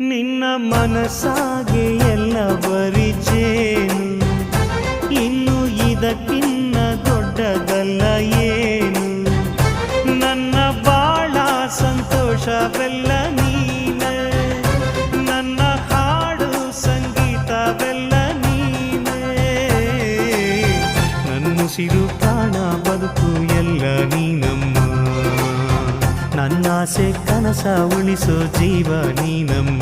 ನಿನ್ನ ಮನಸ್ಸಾಗೆ ಎಲ್ಲ ಬರಿಚೇನು, ಇನ್ನು ಇದಕ್ಕಿನ್ನ ದೊಡ್ಡದಲ್ಲ ಏನು. ನನ್ನ ಬಾಳ ಸಂತೋಷವೆಲ್ಲ ನೀನೆ, ನನ್ನ ಹಾಡು ಸಂಗೀತವೆಲ್ಲ ನೀನೆ. ನನ್ನುಸಿರು ಪ್ರಾಣ ಬದುಕು ಎಲ್ಲ ನೀನಮ್ಮ, ನನ್ನಾಸೆ ಕನಸ ಉಳಿಸೋ ಜೀವ ನೀನಮ್ಮ.